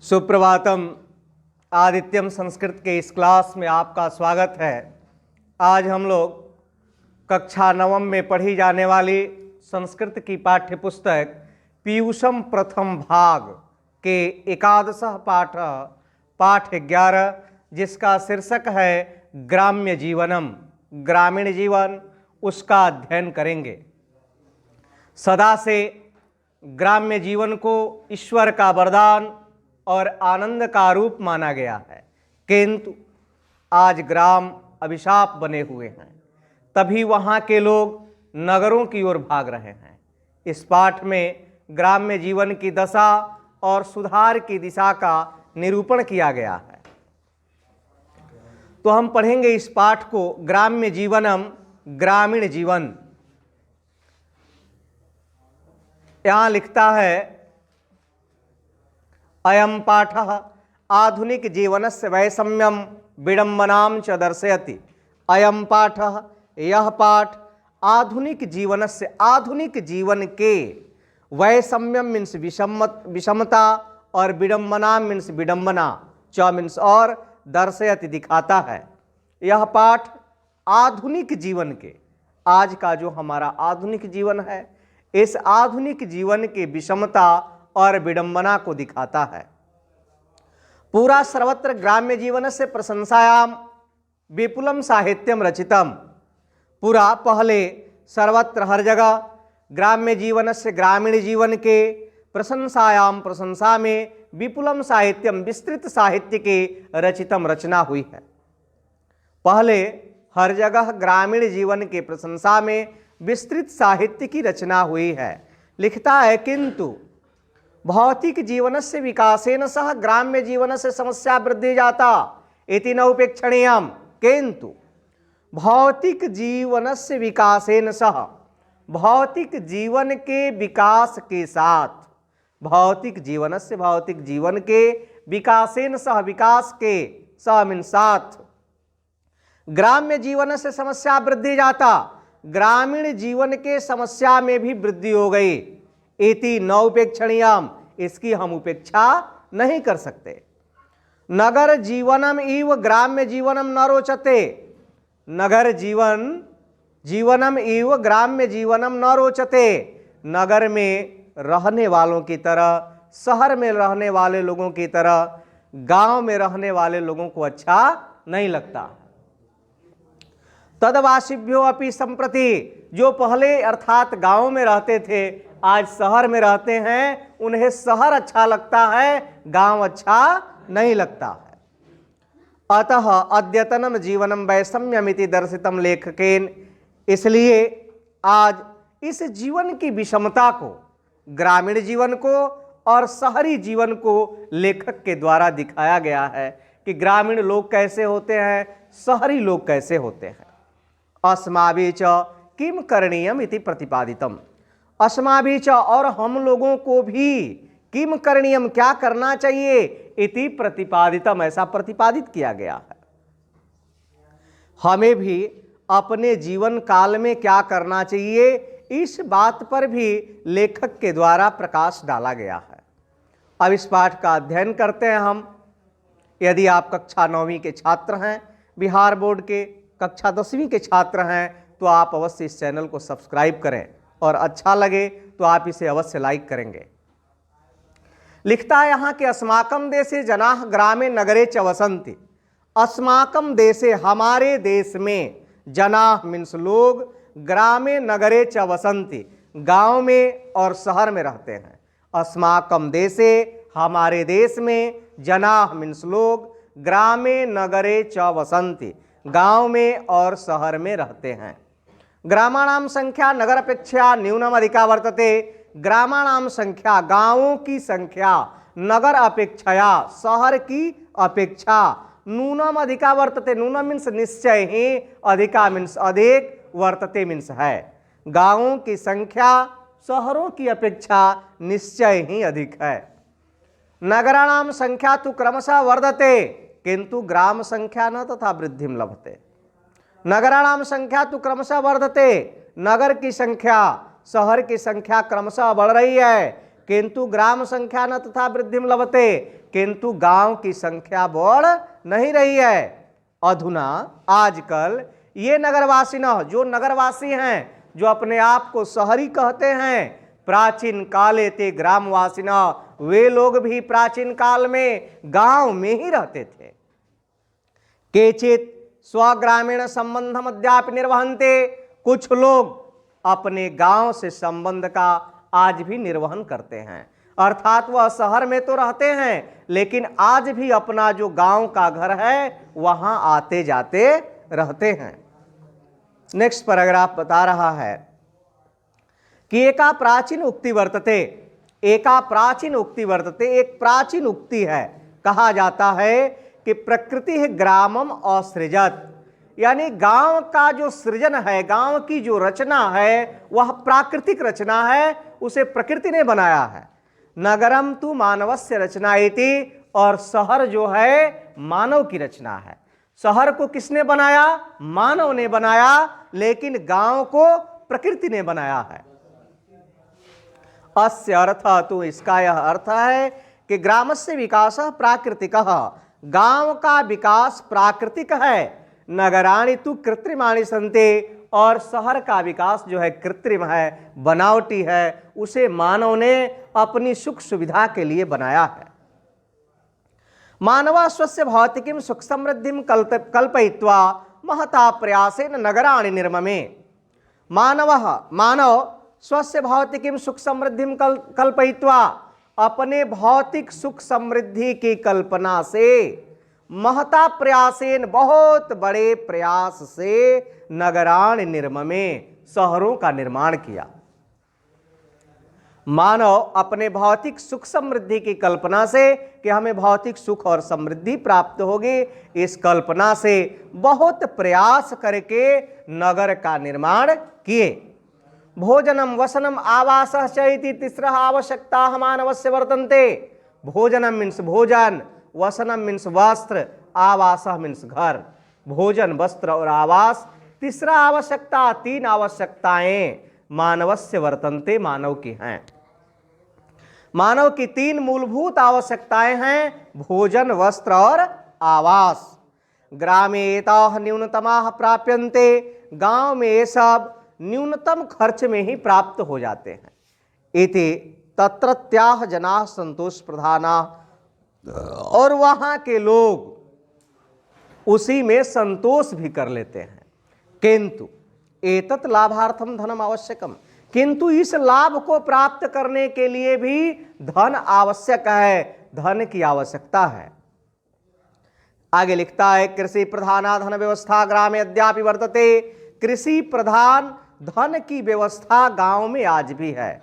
सुप्रभातम। आदित्यम संस्कृत के इस क्लास में आपका स्वागत है। आज हम लोग कक्षा नवम में पढ़ी जाने वाली संस्कृत की पाठ्य पुस्तक पीयूषम प्रथम भाग के एकादशः पाठ 11, जिसका शीर्षक है ग्राम्य जीवनम, ग्रामीण जीवन, उसका अध्ययन करेंगे। सदा से ग्राम्य जीवन को ईश्वर का वरदान और आनंद का रूप माना गया है, किंतु आज ग्राम अभिशाप बने हुए हैं, तभी वहाँ के लोग नगरों की ओर भाग रहे हैं। इस पाठ में ग्राम्य जीवन की दशा और सुधार की दिशा का निरूपण किया गया है। तो हम पढ़ेंगे इस पाठ को, ग्राम्य जीवनम, ग्रामीण जीवन। यहाँ लिखता है, अयम पाठः आधुनिक जीवनस्य वैषम्यम विडम्बनां च दर्शयति। अयम पाठः, यह पाठ आधुनिक जीवनस्य, आधुनिक जीवन के, वैषम्यम मीन्स विषमता और विडम्बना मीन्स विडम्बना, च मीन्स और, दर्शयति दिखाता है। यह पाठ आधुनिक जीवन के, आज का जो हमारा आधुनिक जीवन है, इस आधुनिक जीवन के विषमता और विडंबना को दिखाता है। पूरा सर्वत्र ग्राम्य जीवन से प्रशंसायाम विपुलम साहित्यम रचितम। पूरा पहले सर्वत्र हर जगह ग्राम्य जीवन से, ग्रामीण जीवन के प्रशंसायाम, प्रशंसा में, विपुलम साहित्यम, विस्तृत साहित्य के रचितम, रचना हुई है। पहले हर जगह ग्रामीण जीवन के प्रशंसा में विस्तृत साहित्य की रचना हुई है। लिखता है, किंतु भौतिक जीवन से विकासेन सह ग्राम्य जीवन से समस्या वृद्धि जाता इति न उपेक्षणीयम। किंतु भौतिक जीवन से विकासेन सह, भौतिक जीवन के विकास के साथ, भौतिक जीवन से, भौतिक जीवन के विकासेन सह, विकास के सह मीन साथ, ग्राम्य जीवन से समस्या वृद्धि जाता, ग्रामीण जीवन के समस्या में भी वृद्धि हो गई। इति न उपेक्षणीयम, इसकी हम उपेक्षा नहीं कर सकते। नगर जीवनम इव ग्राम्य जीवनम न रोचते। नगर जीवनम इव ग्राम्य जीवनम न रोचते। नगर में रहने वालों की तरह, शहर में रहने वाले लोगों की तरह गांव में रहने वाले लोगों को अच्छा नहीं लगता। तदवासिभ्यो अपि संप्रति, जो पहले अर्थात गांव में रहते थे, आज शहर में रहते हैं, उन्हें शहर अच्छा लगता है, गांव अच्छा नहीं लगता है। अतः अद्यतनम जीवनम वैषम्यमिति दर्शितम लेखकेन, इसलिए आज इस जीवन की विषमता को, ग्रामीण जीवन को और शहरी जीवन को लेखक के द्वारा दिखाया गया है कि ग्रामीण लोग कैसे होते हैं, शहरी लोग कैसे होते हैं। अस्माभिः च किम करणीयम इति प्रतिपादितम। अस्माभिः च, और हम लोगों को भी, किम करणीयम, क्या करना चाहिए, इति प्रतिपादितम, ऐसा प्रतिपादित किया गया है। हमें भी अपने जीवन काल में क्या करना चाहिए, इस बात पर भी लेखक के द्वारा प्रकाश डाला गया है। अब इस पाठ का अध्ययन करते हैं हम। यदि आप कक्षा 9वीं के छात्र हैं, बिहार बोर्ड के कक्षा 10वीं के छात्र हैं, तो आप अवश्य इस चैनल को सब्सक्राइब करें और अच्छा लगे तो आप इसे अवश्य लाइक करेंगे। लिखता है यहाँ के, अस्माकम देशे जनाः ग्रामे नगरे च वसन्ति। अस्माकम देशे, हमारे देश में, जनाः मीन्स लोग, ग्रामे नगरे च वसन्ति, गांव में और शहर में रहते हैं। अस्माकम देशे, हमारे देश में, जनाः मीन्स लोग, ग्रामे नगरे च वसन्ति, गांव में और शहर में रहते हैं। ग्रामाणाम संख्या नगर अपेक्षा न्यूनम अधिका वर्तते। ग्रामाणाम संख्या, गांवों की संख्या, नगर अपेक्षया, शहर की अपेक्षा, न्यूनम अधिका वर्तते। न्यूनम मीन्स निश्चय ही, अधिका मीन्स अधिक, वर्तते मीन्स है। गांवों की संख्या शहरों की अपेक्षा निश्चय ही अधिक है। नगराणाम संख्या तो क्रमशः वर्धते, किंतु ग्राम संख्या न तथा वृद्धिम लभते। नगराणाम संख्या तो क्रमशः वर्धते, नगर की संख्या, शहर की संख्या क्रमशः बढ़ रही है, किंतु ग्राम संख्या न तथा वृद्धिम लभते, किंतु गांव की संख्या बढ़ नहीं रही है। अधुना आजकल ये नगरवासी न, जो नगरवासी हैं, जो अपने आप को शहरी कहते हैं, प्राचीन काले ते ग्रामवासिना, वे लोग भी प्राचीन काल में गांव में ही रहते थे। केचित स्वग्रामीण संबंधम अद्यापि निर्वहन्ते, कुछ लोग अपने गांव से संबंध का आज भी निर्वहन करते हैं, अर्थात वह शहर में तो रहते हैं लेकिन आज भी अपना जो गांव का घर है वहां आते जाते रहते हैं। नेक्स्ट पैराग्राफ बता रहा है कि एका प्राचीन उक्ति वर्तते, एका प्राचीन उक्ति वर्तते, एक प्राचीन उक्ति है, कहा जाता है कि प्रकृति ग्रामम असृजत, यानी गांव का जो सृजन है, गांव की जो रचना है वह प्राकृतिक रचना है, उसे प्रकृति ने बनाया है। नगरम तु मानवस्य रचना इति, और शहर जो है मानव की रचना है। शहर को किसने बनाया? मानव ने बनाया, लेकिन गांव को प्रकृति ने बनाया है। अस्य अर्थ, तो इसका यह अर्थ है कि ग्रामस्य विकास प्राकृतिक, गांव का विकास प्राकृतिक है। नगराणि तु कृत्रिमाणि सन्ते, और शहर का विकास जो है कृत्रिम है, बनावटी है, उसे मानव ने अपनी सुख सुविधा के लिए बनाया है। मानव स्वस्य भौतिकीं सुख समृद्धिं कल्पयित्वा महता प्रयासेन नगराणि निर्ममे। मानव स्वस्य भौतिकीं सुख समृद्धिं कल्पयित्वा, अपने भौतिक सुख समृद्धि की कल्पना से, महता प्रयासेन, बहुत बड़े प्रयास से, नगराणि निर्ममे, शहरों का निर्माण किया। मानव अपने भौतिक सुख समृद्धि की कल्पना से कि हमें भौतिक सुख और समृद्धि प्राप्त होगी, इस कल्पना से बहुत प्रयास करके नगर का निर्माण किए। भोजनम वसनम आवासः च इति तिस्रः आवश्यकताः मानवस्य वर्तन्ते। भोजनम मीन्स भोजन, वसनम मीन्स वस्त्र, आवासः मीन्स घर। भोजन, वस्त्र और आवास, तीसरा आवश्यकता, तीन आवश्यकताएं मानवस्य वर्तन्ते, मानव की हैं। मानव की तीन मूलभूत आवश्यकताएं हैं, भोजन, वस्त्र और आवास। ग्रामे एताः न्यूनतमाः प्राप्यन्ते, गांव में ये सब न्यूनतम खर्च में ही प्राप्त हो जाते हैं। इति तत्रत्याः जनाः संतोष प्रधाना, और वहां के लोग उसी में संतोष भी कर लेते हैं। किंतु एतत् लाभार्थम धनम आवश्यकम, किंतु इस लाभ को प्राप्त करने के लिए भी धन आवश्यक है, धन की आवश्यकता है। आगे लिखता है, कृषि प्रधाना धन व्यवस्था ग्रामे अद्यापि वर्तते। कृषि प्रधान धन की व्यवस्था गांव में आज भी है।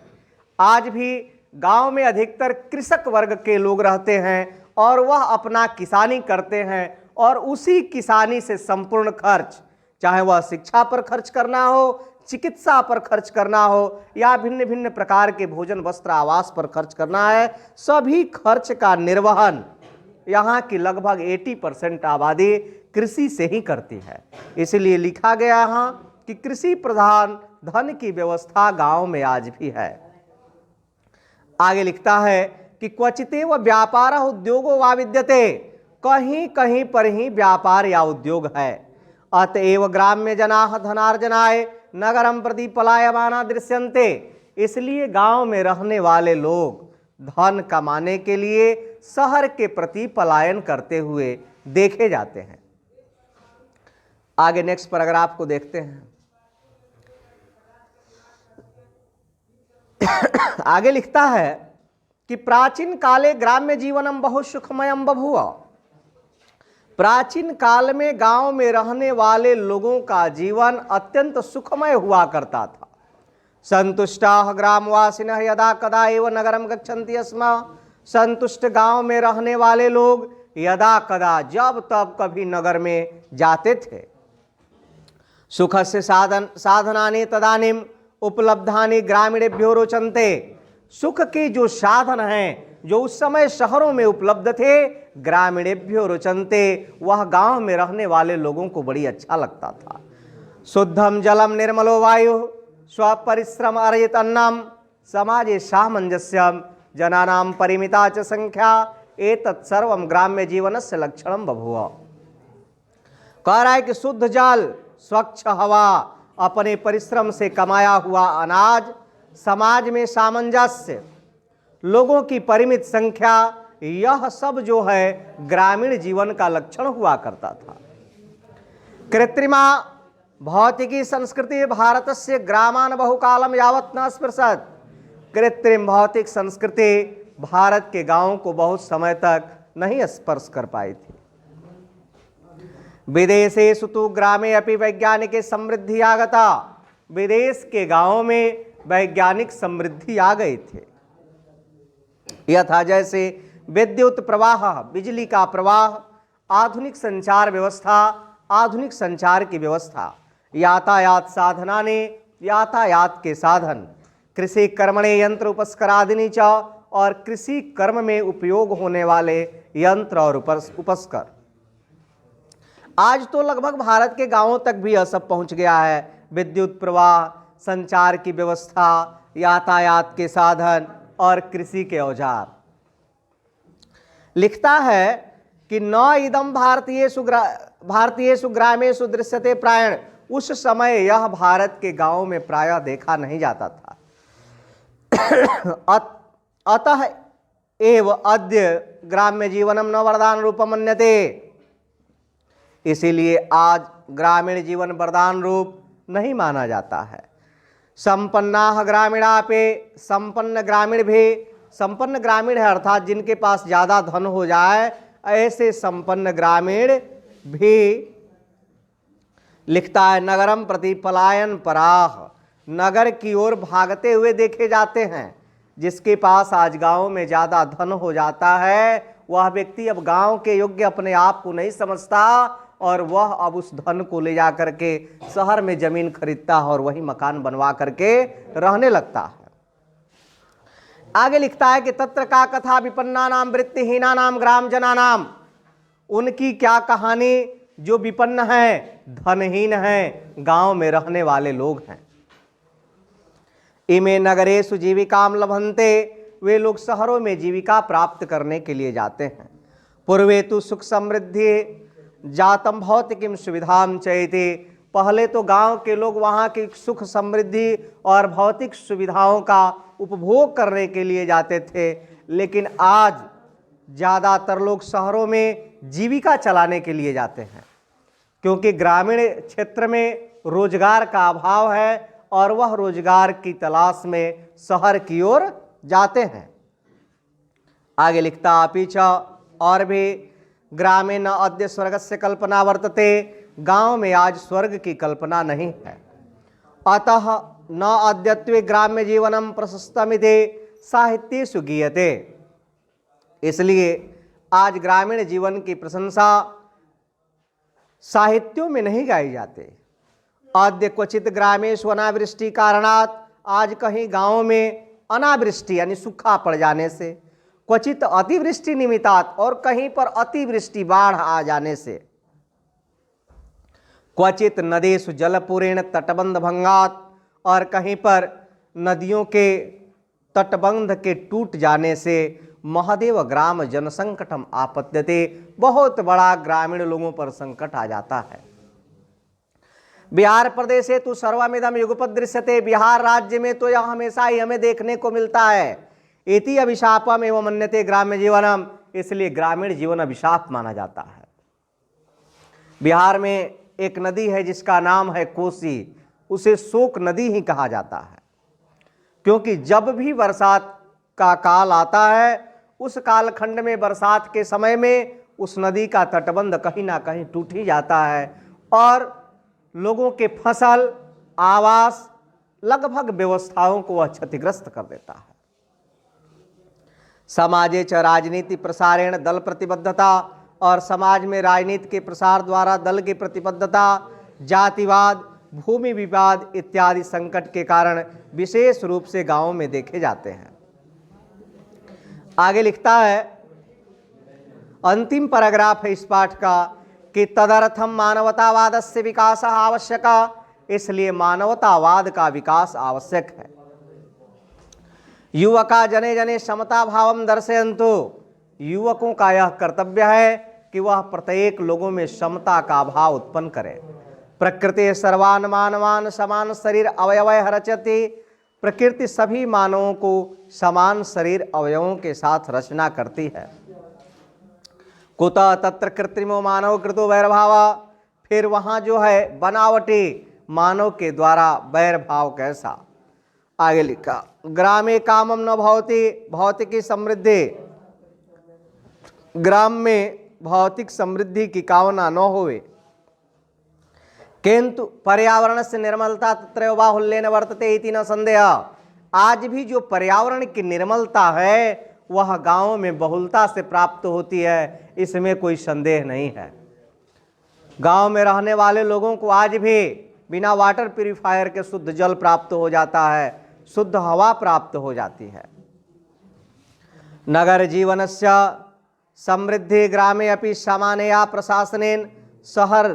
आज भी गांव में अधिकतर कृषक वर्ग के लोग रहते हैं और वह अपना किसानी करते हैं, और उसी किसानी से संपूर्ण खर्च, चाहे वह शिक्षा पर खर्च करना हो, चिकित्सा पर खर्च करना हो, या भिन्न भिन्न प्रकार के भोजन, वस्त्र, आवास पर खर्च करना है, सभी खर्च का निर्वहन यहाँ की लगभग 80% आबादी कृषि से ही करती है। इसलिए लिखा गया यहाँ कि कृषि प्रधान धन की व्यवस्था गांव में आज भी है। आगे लिखता है कि क्वचितेव व्यापार उद्योगो वा विद्यते, कहीं कहीं पर ही व्यापार या उद्योग है। अतएव ग्राम्य जनाः धनार्जनाय नगरम प्रति पलायमाना दृश्यन्ते, इसलिए गांव में रहने वाले लोग धन कमाने के लिए शहर के प्रति पलायन करते हुए देखे जाते हैं। आगे नेक्स्ट पैराग्राफ को देखते हैं। आगे लिखता है कि प्राचीन काले ग्राम्य जीवनम बहु सुखमयम बभूव। प्राचीन काल में गांव में रहने वाले लोगों का जीवन अत्यंत सुखमय हुआ करता था। संतुष्टाः ग्रामवासिनः यदा कदा एव नगरम गच्छन्ति स्म, संतुष्ट गांव में रहने वाले लोग यदा कदा, जब तब कभी नगर में जाते थे। सुखस्य साधनानि तदानीम उपलब्धानि ग्रामीणेभ्यो रोचन्ते, सुख के जो साधन हैं जो उस समय शहरों में उपलब्ध थे, ग्रामीणेभ्यो रोचन्ते, वह गांव में रहने वाले लोगों को बड़ी अच्छा लगता था। शुद्धम जलम निर्मलो वायु स्वपरिश्रम अर्जित अन्नम, समाजे सामंजस्यम जनानां परिमिता च संख्या एतत् सर्वं ग्राम्य जीवनस्य लक्षणं बभूव। कह रहा है कि शुद्ध जल, स्वच्छ हवा, अपने परिश्रम से कमाया हुआ अनाज, समाज में सामंजस्य, लोगों की परिमित संख्या, यह सब जो है ग्रामीण जीवन का लक्षण हुआ करता था। कृत्रिमा भौतिकी संस्कृति भारतस्य ग्रामान् बहुकालम यावत् न स्पृशत। कृत्रिम भौतिक संस्कृति भारत के गांवों को बहुत समय तक नहीं स्पर्श कर पाई थी। विदेशेषु तु ग्रामे अपि वैज्ञानिक समृद्धि आगता। विदेश के गांवों में वैज्ञानिक समृद्धि आ गए थे। यथा जैसे विद्युत प्रवाह, बिजली का प्रवाह, आधुनिक संचार व्यवस्था, आधुनिक संचार की व्यवस्था, यातायात साधना ने यातायात के साधन, कृषि कर्मणे यंत्र उपस्करादिनी च, और कृषि कर्म में उपयोग होने वाले यंत्र और उपस्कर। आज तो लगभग भारत के गांवों तक भी यह सब पहुंच गया है। विद्युत प्रवाह, संचार की व्यवस्था, यातायात के साधन और कृषि के औजार। लिखता है कि न इदम भारतीयेषु ग्रामेषु दृश्यते प्रायण। उस समय यह भारत के गांवों में प्रायः देखा नहीं जाता था। अतः एव अद्य ग्राम्य जीवनम न वरदान रूपम मन्यते। इसीलिए आज ग्रामीण जीवन वरदान रूप नहीं माना जाता है। संपन्ना ग्रामीणापे, संपन्न ग्रामीण भी, संपन्न ग्रामीण है अर्थात जिनके पास ज़्यादा धन हो जाए, ऐसे संपन्न ग्रामीण भी, लिखता है, नगरम प्रति पलायन पराह, नगर की ओर भागते हुए देखे जाते हैं। जिसके पास आज गांव में ज़्यादा धन हो जाता है, वह व्यक्ति अब गांव के योग्य अपने आप को नहीं समझता और वह अब उस धन को ले जा करके शहर में जमीन खरीदता है और वही मकान बनवा करके रहने लगता है। आगे लिखता है कि तत्र का कथा विपन्ना नाम वृत्तिहीना नाम ग्राम जना नाम। उनकी क्या कहानी जो विपन्न हैं, धनहीन हैं, गांव में रहने वाले लोग हैं। इमे नगरेषु जीविकाम लभन्ते। वे लोग शहरों में जीविका प्राप्त करने के लिए जाते हैं। पूर्वे तो सुख समृद्धि जातम भौतिकीम सुविधाम चयते। पहले तो गांव के लोग वहाँ की सुख समृद्धि और भौतिक सुविधाओं का उपभोग करने के लिए जाते थे, लेकिन आज ज़्यादातर लोग शहरों में जीविका चलाने के लिए जाते हैं, क्योंकि ग्रामीण क्षेत्र में रोजगार का अभाव है और वह रोजगार की तलाश में शहर की ओर जाते हैं। आगे लिखता अपीच, और भी ग्रामे न अद्य स्वर्गस्य कल्पना वर्तते। गांव में आज स्वर्ग की कल्पना नहीं है। अतः न अद्यत्वे ग्राम्य जीवनम प्रशस्तमिते साहित्येषु गीयते। इसलिए आज ग्रामीण जीवन की प्रशंसा साहित्यों में नहीं गाई जाते। अद्य क्वचित ग्रामेषु अनावृष्टि कारणात्। आज कहीं गांवों में अनावृष्टि यानी सूखा पड़ जाने से, क्वचित अतिवृष्टि निमित्तात्, और कहीं पर अतिवृष्टि बाढ़ आ जाने से, क्वचित नदेषु जलपूरेण तटबंध भंगात्, और कहीं पर नदियों के तटबंध के टूट जाने से महदेव ग्राम जनसंकटम आपद्यते। बहुत बड़ा ग्रामीण लोगों पर संकट आ जाता है। बिहार प्रदेशे तो सर्वमिदम युगपत् दृश्यते। बिहार राज्य में तो यह हमेशा ही हमें देखने को मिलता है। इति अभिशापम एवं मन्यते ग्राम्य जीवनम। इसलिए ग्रामीण जीवन अभिशाप माना जाता है। बिहार में एक नदी है जिसका नाम है कोसी। उसे शोक नदी ही कहा जाता है, क्योंकि जब भी बरसात का काल आता है, उस कालखंड में बरसात के समय में उस नदी का तटबंध कहीं ना कहीं टूट ही जाता है और लोगों के फसल, आवास, लगभग व्यवस्थाओं को वह क्षतिग्रस्त कर देता है। समाजे च राजनीति प्रसारेण दल प्रतिबद्धता। और समाज में राजनीति के प्रसार द्वारा दल की प्रतिबद्धता, जातिवाद, भूमि विवाद इत्यादि संकट के कारण विशेष रूप से गांवों में देखे जाते हैं। आगे लिखता है, अंतिम पैराग्राफ है इस पाठ का, कि तदर्थम मानवतावादस्य विकास आवश्यक। इसलिए मानवतावाद का विकास आवश्यक है। युवका जने जने समता भावम दर्शयन्तु। युवकों का यह कर्तव्य है कि वह प्रत्येक लोगों में समता का भाव उत्पन्न करें। प्रकृति सर्वान मानवान समान शरीर अवयवय रचति। प्रकृति सभी मानवों को समान शरीर अवयवों के साथ रचना करती है। कुतः तत्र कृत्रिमो मानव कृतो वैरभावा। फिर वहाँ जो है बनावटी मानव के द्वारा वैरभाव कैसा। आगे लिखा, ग्रामे कामम न भवति भौतिकी समृद्धि। ग्राम में भौतिक समृद्धि की कामना न होवे, किंतु पर्यावरण से निर्मलता तत्रैव बाहुल्येन वर्तते इति न संदेह। आज भी जो पर्यावरण की निर्मलता है वह गांवों में बहुलता से प्राप्त होती है, इसमें कोई संदेह नहीं है। गांव में रहने वाले लोगों को आज भी बिना वाटर प्यूरिफायर के शुद्ध जल प्राप्त हो जाता है, शुद्ध हवा प्राप्त हो जाती है। नगर जीवनस्य समृद्धि ग्रामे अपि सामान्यया प्रशासनेन। शहर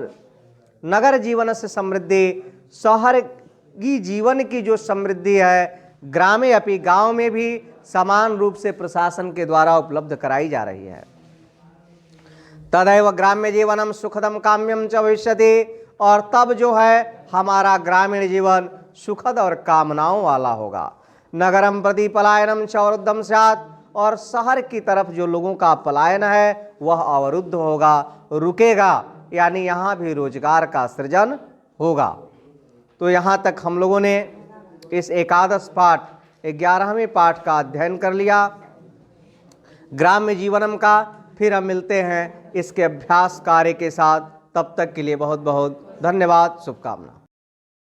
नगर जीवन से समृद्धि, शहर की जीवन की जो समृद्धि है ग्रामे अपि गांव में भी समान रूप से प्रशासन के द्वारा उपलब्ध कराई जा रही है। तदैव ग्राम्य जीवनम सुखदम काम्यम च भविष्यति। और तब जो है हमारा ग्रामीण जीवन सुखद और कामनाओं वाला होगा। नगरम प्रति पलायनम च अवरुद्धम स्यात्। और शहर की तरफ जो लोगों का पलायन है वह अवरुद्ध होगा, रुकेगा, यानी यहाँ भी रोजगार का सृजन होगा। तो यहाँ तक हम लोगों ने इस एकादश पाठ 11वें पाठ का अध्ययन कर लिया ग्राम्य जीवनम का। फिर हम मिलते हैं इसके अभ्यास कार्य के साथ। तब तक के लिए बहुत बहुत धन्यवाद, शुभकामना।